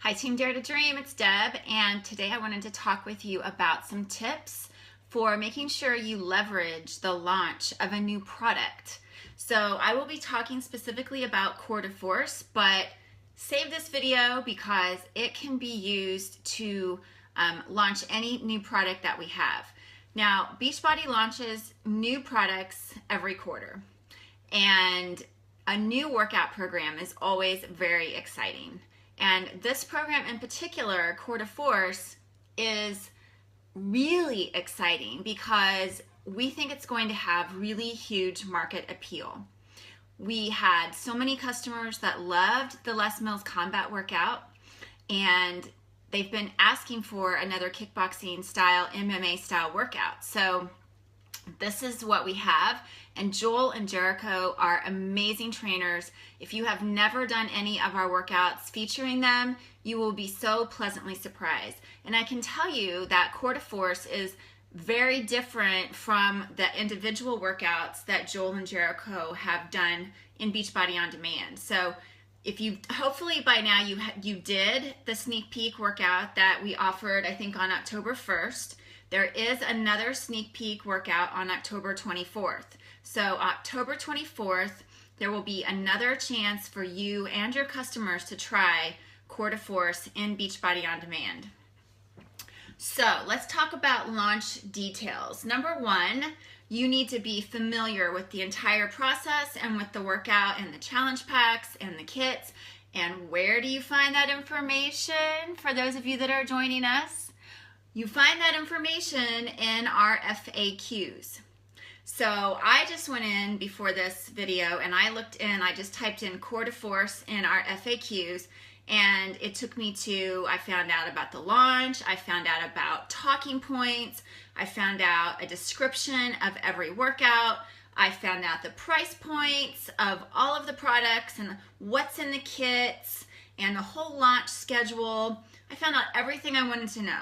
Hi Team Dare to Dream, it's Deb, and today I wanted to talk with you about some tips for making sure you leverage the launch of a new product. So I will be talking specifically about Core de Force, but save this video because it can be used to launch any new product that we have. Now, Beachbody launches new products every quarter, and a new workout program is always very exciting. And this program in particular, Core de Force, is really exciting because we think it's going to have really huge market appeal. We had so many customers that loved the Les Mills combat workout, and they've been asking for another kickboxing style, MMA style workout. So this is what we have, and Joel and Jericho are amazing trainers. If you have never done any of our workouts featuring them, you will be so pleasantly surprised. And I can tell you that Core de Force is very different from the individual workouts that Joel and Jericho have done in Beachbody On Demand. So if you, hopefully by now you did the sneak peek workout that we offered, I think on October 1st. There is another sneak peek workout on October 24th. So October 24th, there will be another chance for you and your customers to try Core de Force in Beachbody On Demand. So let's talk about launch details. Number one, you need to be familiar with the entire process and with the workout and the challenge packs and the kits. And where do you find that information for those of you that are joining us? You find that information in our FAQs. So I just went in before this video and I just typed in Core de Force in our FAQs, and it took me to, I found out about the launch, I found out about talking points, I found out a description of every workout, I found out the price points of all of the products and what's in the kits and the whole launch schedule. I found out everything I wanted to know.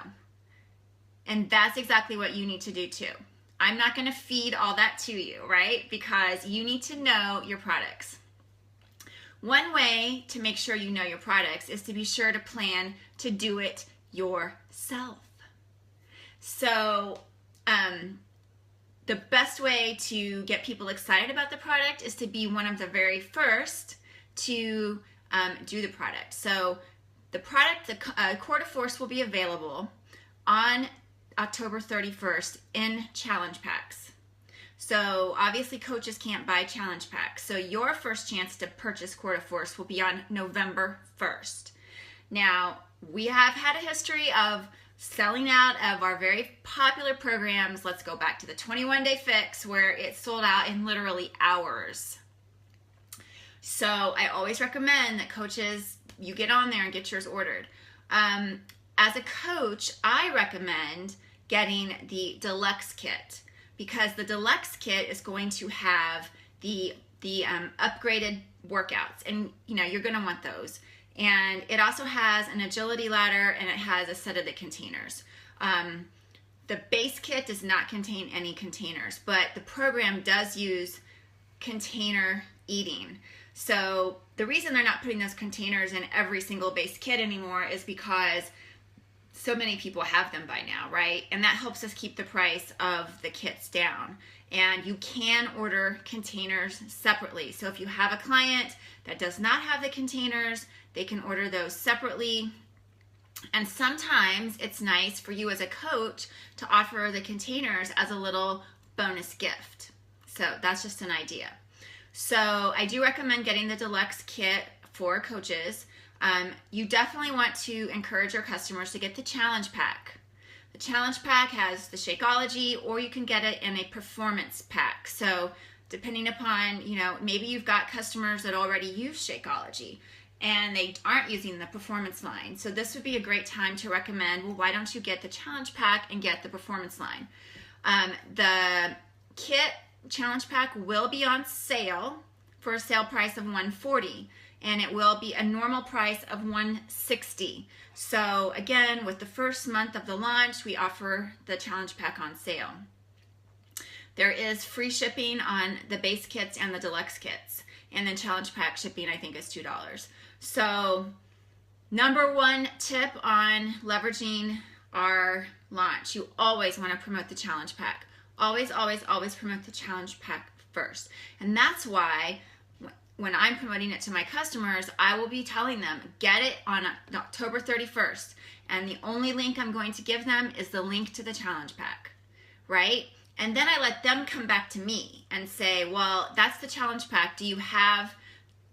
And that's exactly what you need to do too. I'm not going to feed all that to you, right? Because you need to know your products. One way to make sure you know your products is to be sure to plan to do it yourself. So the best way to get people excited about the product is to be one of the very first to do the product. So the product, the Core de Force, will be available on October 31st in challenge packs. So obviously coaches can't buy challenge packs. So your first chance to purchase Core de Force will be on November 1st. Now, we have had a history of selling out of our very popular programs. Let's go back to the 21-day fix where it sold out in literally hours. So I always recommend that coaches, you get on there and get yours ordered. As a coach, I recommend getting the deluxe kit because the deluxe kit is going to have the upgraded workouts, and you're going to want those. And it also has an agility ladder, and it has a set of the containers. The base kit does not contain any containers, but the program does use container eating. So the reason they're not putting those containers in every single base kit anymore is because so many people have them by now, right? And that helps us keep the price of the kits down. And you can order containers separately. So if you have a client that does not have the containers, they can order those separately. And sometimes it's nice for you as a coach to offer the containers as a little bonus gift. So that's just an idea. So I do recommend getting the deluxe kit for coaches. You definitely want to encourage your customers to get the challenge pack. The challenge pack has the Shakeology, or you can get it in a performance pack. So depending upon, maybe you've got customers that already use Shakeology and they aren't using the performance line. So this would be a great time to recommend, well, why don't you get the challenge pack and get the performance line? The kit challenge pack will be on sale for a sale price of $140. And it will be a normal price of $160. So again, with the first month of the launch, we offer the challenge pack on sale. There is free shipping on the base kits and the deluxe kits. And then challenge pack shipping, I think, is $2. So Number one tip on leveraging our launch, you always want to promote the challenge pack. Always, always, always promote the challenge pack first. And that's why when I'm promoting it to my customers, I will be telling them, get it on October 31st. And the only link I'm going to give them is the link to the challenge pack, right? And then I let them come back to me and say, well, that's the challenge pack. Do you have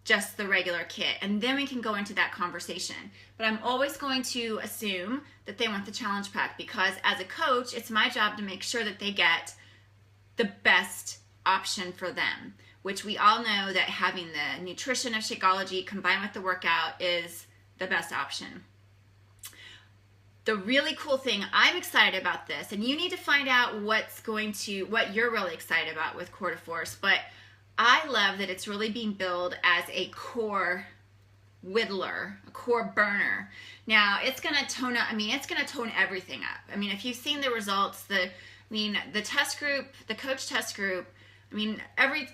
just the regular kit? And then we can go into that conversation. But I'm always going to assume that they want the challenge pack, because as a coach, it's my job to make sure that they get the best option for them, which we all know that having the nutrition of Shakeology combined with the workout is the best option. The really cool thing, I'm excited about this, and you need to find out what you're really excited about with Core to Force, but I love that it's really being billed as a core whittler, a core burner. Now, it's going to tone up, it's going to tone everything up. If you've seen the results, the test group, the coach test group, every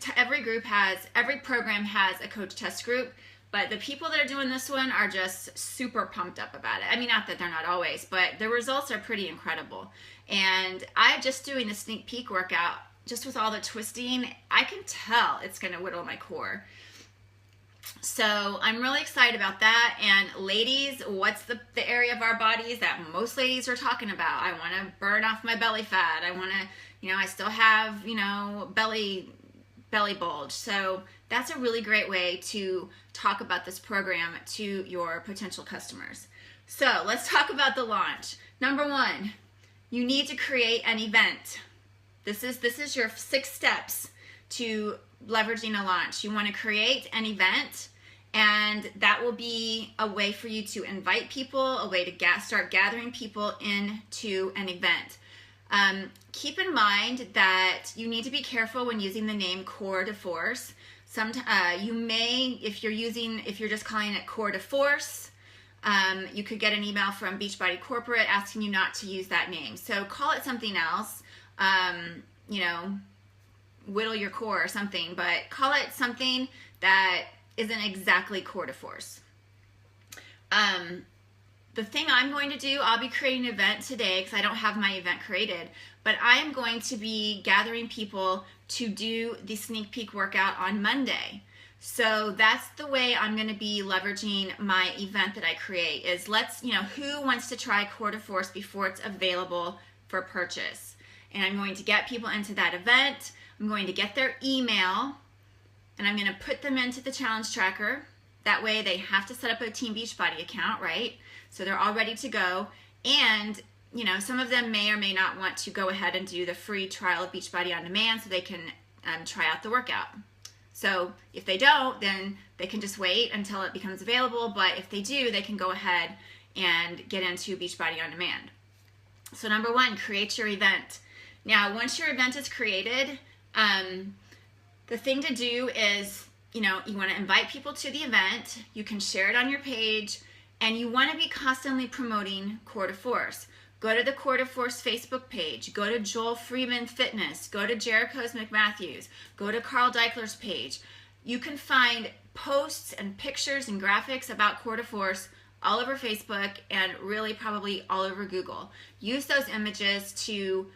program has a coach test group, but the people that are doing this one are just super pumped up about it. Not that they're not always, but the results are pretty incredible. And I'm just doing the sneak peek workout, just with all the twisting, I can tell it's going to whittle my core. So I'm really excited about that. And ladies, what's the area of our bodies that most ladies are talking about? I want to burn off my belly fat. I want to, I still have, belly bulge. So that's a really great way to talk about this program to your potential customers. So let's talk about the launch. Number one, you need to create an event. This is your 6 steps to leveraging a launch. You want to create an event, and that will be a way for you to invite people, a way to start gathering people into an event. Keep in mind that you need to be careful when using the name Core to Force. You may, if you're just calling it Core to Force, you could get an email from Beachbody Corporate asking you not to use that name. So call it something else, whittle your core or something, but call it something that isn't exactly Core to Force. The thing I'm going to do, I'll be creating an event today because I don't have my event created, but I am going to be gathering people to do the sneak peek workout on Monday. So that's the way I'm going to be leveraging my event that I create is who wants to try Core to Force before it's available for purchase. And I'm going to get people into that event. I'm going to get their email, and I'm going to put them into the challenge tracker. That way they have to set up a Team Beachbody account, right? So they're all ready to go. And, some of them may or may not want to go ahead and do the free trial of Beachbody on demand so they can try out the workout. So if they don't, then they can just wait until it becomes available. But if they do, they can go ahead and get into Beachbody on demand. So number one, create your event. Now, once your event is created, the thing to do is, you want to invite people to the event. You can share it on your page, and you want to be constantly promoting Core to Force. Go to the Core to Force Facebook page. Go to Joel Freeman Fitness. Go to Jericho's McMatthews. Go to Carl Deichler's page. You can find posts and pictures and graphics about Core to Force all over Facebook and really probably all over Google. Use those images to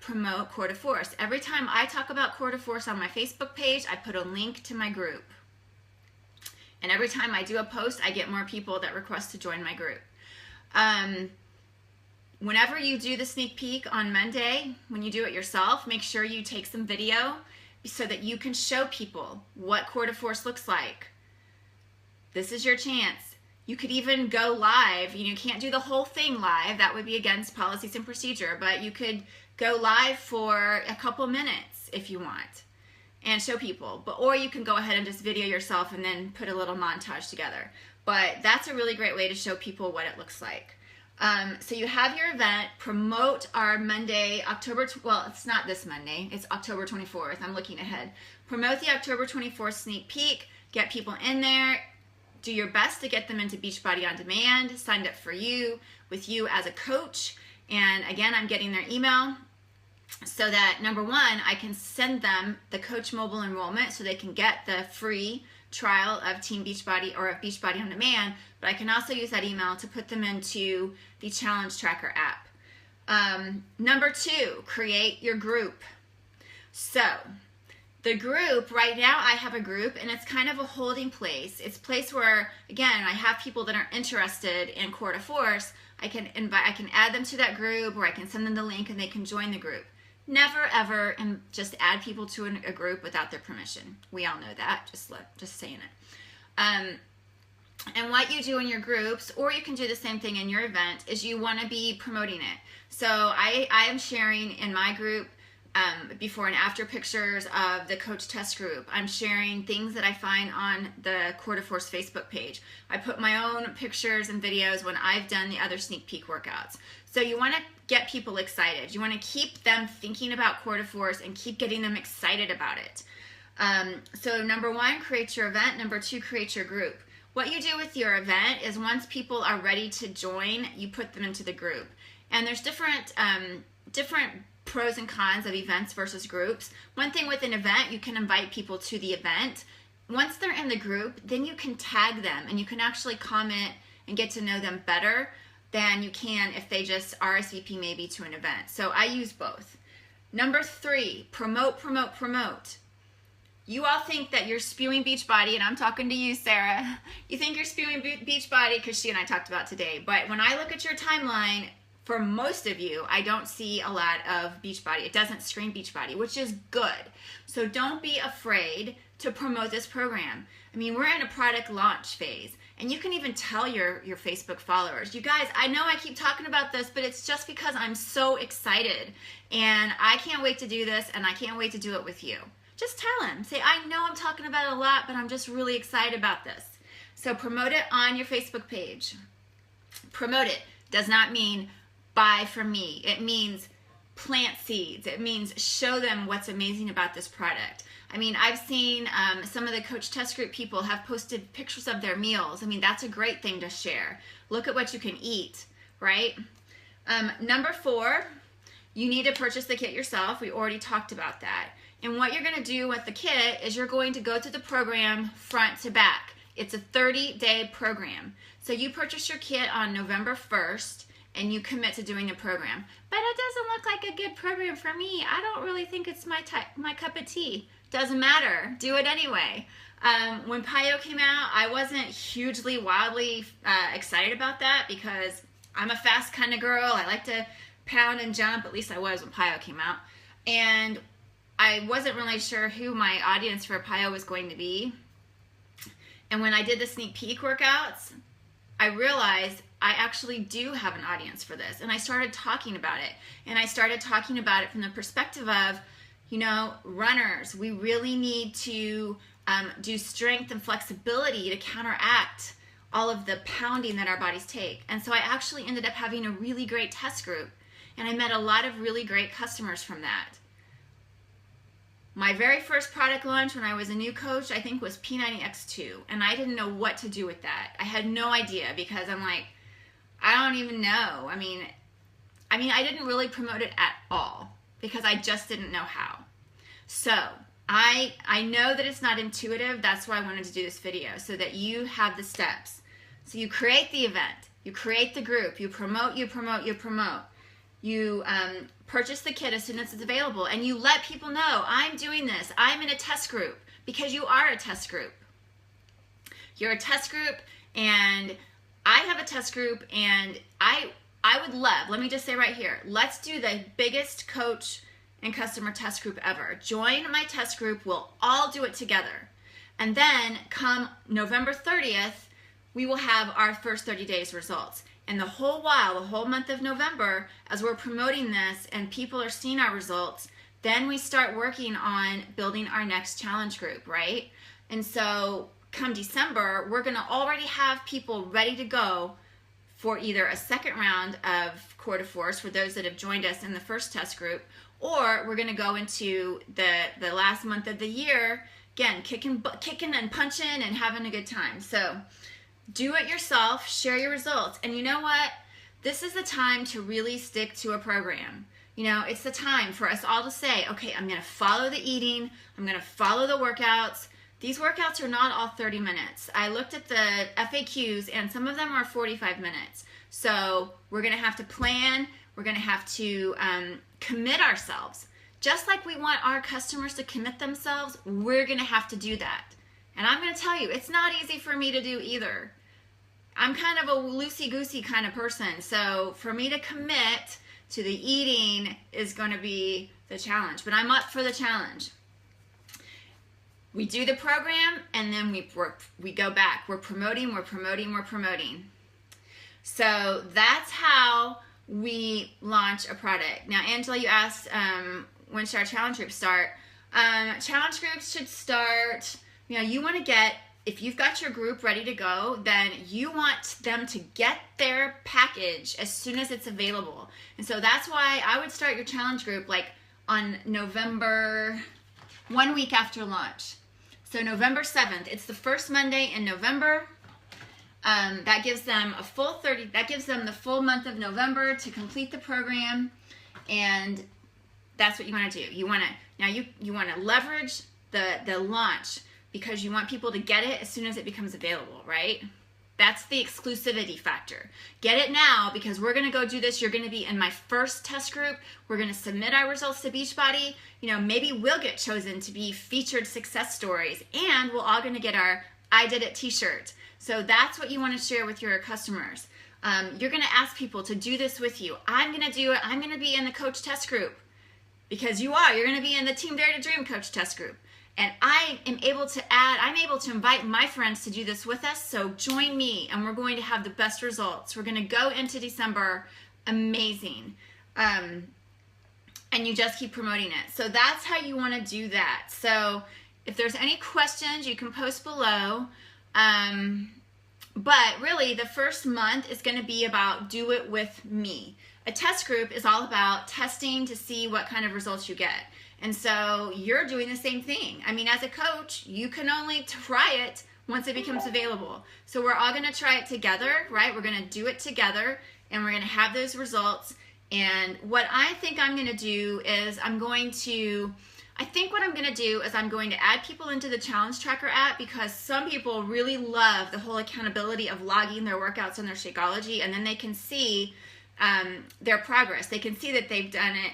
promote Core to Force. Every time I talk about Core to Force on my Facebook page, I put a link to my group. And every time I do a post, I get more people that request to join my group. Whenever you do the sneak peek on Monday, when you do it yourself, make sure you take some video so that you can show people what Core to Force looks like. This is your chance. You could even go live. You can't do the whole thing live. That would be against policies and procedure, but you could go live for a couple minutes if you want and show people. Or you can go ahead and just video yourself and then put a little montage together. But that's a really great way to show people what it looks like. So you have your event, promote our Monday, it's not this Monday, it's October 24th. I'm looking ahead. Promote the October 24th sneak peek, get people in there, do your best to get them into Beachbody on Demand, signed up with you as a coach. And again, I'm getting their email so that number one, I can send them the Coach Mobile enrollment so they can get the free trial of Team Beachbody or of Beachbody on Demand, but I can also use that email to put them into the Challenge Tracker app. Number 2, create your group. So the group, right now I have a group, and it's kind of a holding place. It's a place where, again, I have people that are interested in Core de Force. I can add them to that group, or I can send them the link and they can join the group. Never ever just add people to a group without their permission. We all know that, just saying it. And what you do in your groups, or you can do the same thing in your event, is you want to be promoting it. So I am sharing in my group before and after pictures of the coach test group. I'm sharing things that I find on the Core de Force Facebook page. I put my own pictures and videos when I've done the other sneak peek workouts. So you want to get people excited. You want to keep them thinking about Core de Force and keep getting them excited about it. So number 1, create your event. Number 2, create your group. What you do with your event is once people are ready to join, you put them into the group. And there's different pros and cons of events versus groups. One thing with an event, you can invite people to the event. Once they're in the group, then you can tag them and you can actually comment and get to know them better than you can if they just RSVP maybe to an event. So I use both. Number 3, promote, promote, promote. You all think that you're spewing Beachbody, and I'm talking to you, Sarah. You think you're spewing Beachbody because she and I talked about today. But when I look at your timeline, for most of you, I don't see a lot of Beachbody. It doesn't scream Beachbody, which is good. So don't be afraid to promote this program. I mean, we're in a product launch phase, and you can even tell your Facebook followers, you guys, I know I keep talking about this, but it's just because I'm so excited, and I can't wait to do this, and I can't wait to do it with you. Just tell them. Say, I know I'm talking about it a lot, but I'm just really excited about this. So promote it on your Facebook page. Promote it does not mean buy from me. It means plant seeds. It means show them what's amazing about this product. I mean, I've seen some of the Coach Test Group people have posted pictures of their meals. I mean, that's a great thing to share. Look at what you can eat, right? Number 4, you need to purchase the kit yourself. We already talked about that. And what you're going to do with the kit is you're going to go through the program front to back. It's a 30-day program. So you purchase your kit on November 1st and you commit to doing the program. But it doesn't look like a good program for me. I don't really think it's my cup of tea. Doesn't matter. Do it anyway. When PiYo came out, I wasn't hugely, wildly excited about that because I'm a fast kind of girl. I like to pound and jump. At least I was when PiYo came out. And I wasn't really sure who my audience for PiYo was going to be. And when I did the sneak peek workouts, I realized I actually do have an audience for this. And I started talking about it. And I started talking about it from the perspective of, you know, runners. We really need to do strength and flexibility to counteract all of the pounding that our bodies take. And so I actually ended up having a really great test group. And I met a lot of really great customers from that. My very first product launch when I was a new coach, I think, was P90X2. And I didn't know what to do with that. I had no idea because I'm like, I don't even know. I mean, I didn't really promote it at all because I just didn't know how. So I know that it's not intuitive. That's why I wanted to do this video, so that you have the steps. So you create the event. You create the group. You promote, you promote, you promote. You purchase the kit as soon as it's available, and you let people know, I'm doing this. I'm in a test group, because you are a test group. You're a test group, and I have a test group, and I would love, let me just say right here, let's do the biggest coach and customer test group ever. Join my test group. We'll all do it together. And then come November 30th, we will have our first 30 days results. And the whole while, the whole month of November, as we're promoting this and people are seeing our results, then we start working on building our next challenge group, right? And so come December, we're going to already have people ready to go for either a second round of Core de Force for those that have joined us in the first test group, or we're going to go into the last month of the year, again, kicking and punching and having a good time. So do it yourself, share your results. And you know what? This is the time to really stick to a program. You know, it's the time for us all to say, okay, I'm going to follow the eating. I'm going to follow the workouts. These workouts are not all 30 minutes. I looked at the FAQs and some of them are 45 minutes. So we're gonna have to plan, we're gonna have to commit ourselves. Just like we want our customers to commit themselves, we're gonna have to do that. And I'm gonna tell you, it's not easy for me to do either. I'm kind of a loosey-goosey kind of person. So for me to commit to the eating is gonna be the challenge, but I'm up for the challenge. We do the program and then we go back. We're promoting. So that's how we launch a product. Now, Angela, you asked when should our challenge groups start? Challenge groups should start, you want to get, if you've got your group ready to go, then you want them to get their package as soon as it's available. And so that's why I would start your challenge group like on November, 1 week after launch. So November 7th, it's the first Monday in November. That gives them the full month of November to complete the program. And that's what you want to do. You want to leverage the launch because you want people to get it as soon as it becomes available, right? That's the exclusivity factor. Get it now because we're going to go do this. You're going to be in my first test group. We're going to submit our results to Beachbody. Maybe we'll get chosen to be featured success stories, and we're all going to get our I Did It t-shirt. So that's what you want to share with your customers. You're going to ask people to do this with you. I'm going to do it. I'm going to be in the coach test group because you're going to be in the Team Dare to Dream coach test group. And I'm able to invite my friends to do this with us. So join me and we're going to have the best results. We're going to go into December amazing. And you just keep promoting it. So that's how you want to do that. So if there's any questions, you can post below. But really the first month is going to be about do it with me. A test group is all about testing to see what kind of results you get. And so you're doing the same thing. I mean, as a coach, you can only try it once it becomes available. So we're all going to try it together, right? We're going to do it together and we're going to have those results. And what I think I'm going to do is I'm going to add people into the Challenge Tracker app because some people really love the whole accountability of logging their workouts and their Shakeology, and then they can see their progress. They can see that they've done it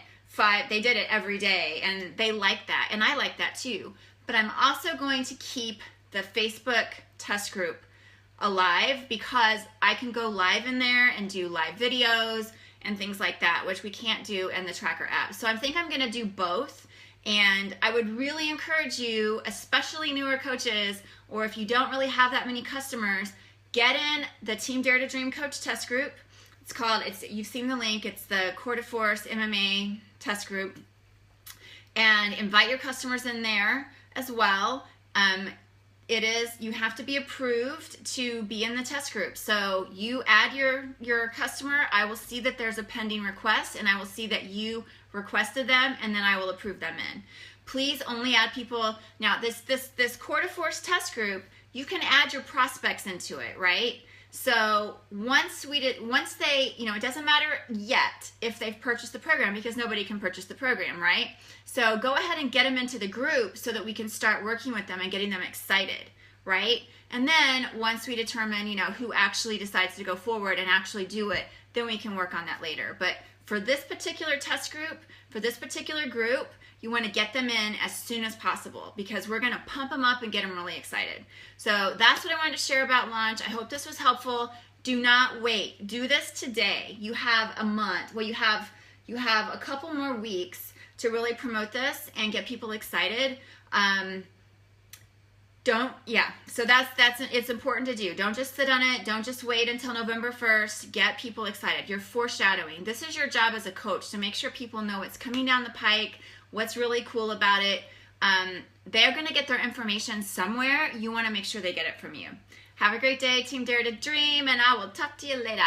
they did it every day, and they like that, and I like that too. But I'm also going to keep the Facebook test group alive because I can go live in there and do live videos and things like that, which we can't do in the Tracker app. So I think I'm going to do both, and I would really encourage you, especially newer coaches, or if you don't really have that many customers, get in the Team Dare to Dream Coach test group. You've seen the link, it's the Core to Force MMA test group, and invite your customers in there as well. You have to be approved to be in the test group. So you add your customer, I will see that there's a pending request, and I will see that you requested them, and then I will approve them in. Please only add people. Now this Core to Force test group, you can add your prospects into it, right? So once they, it doesn't matter yet if they've purchased the program because nobody can purchase the program, right? So go ahead and get them into the group so that we can start working with them and getting them excited, right? And then once we determine, who actually decides to go forward and actually do it, then we can work on that later. But for this particular test group, for this particular group, you want to get them in as soon as possible because we're going to pump them up and get them really excited. So that's what I wanted to share about launch. I hope this was helpful. Do not wait. Do this today. You have a month. Well, you have a couple more weeks to really promote this and get people excited. So it's important to do. Don't just sit on it. Don't just wait until November 1st. Get people excited. You're foreshadowing. This is your job as a coach to make sure people know what's coming down the pike, what's really cool about it. They're going to get their information somewhere. You want to make sure they get it from you. Have a great day, Team Dare to Dream, and I will talk to you later.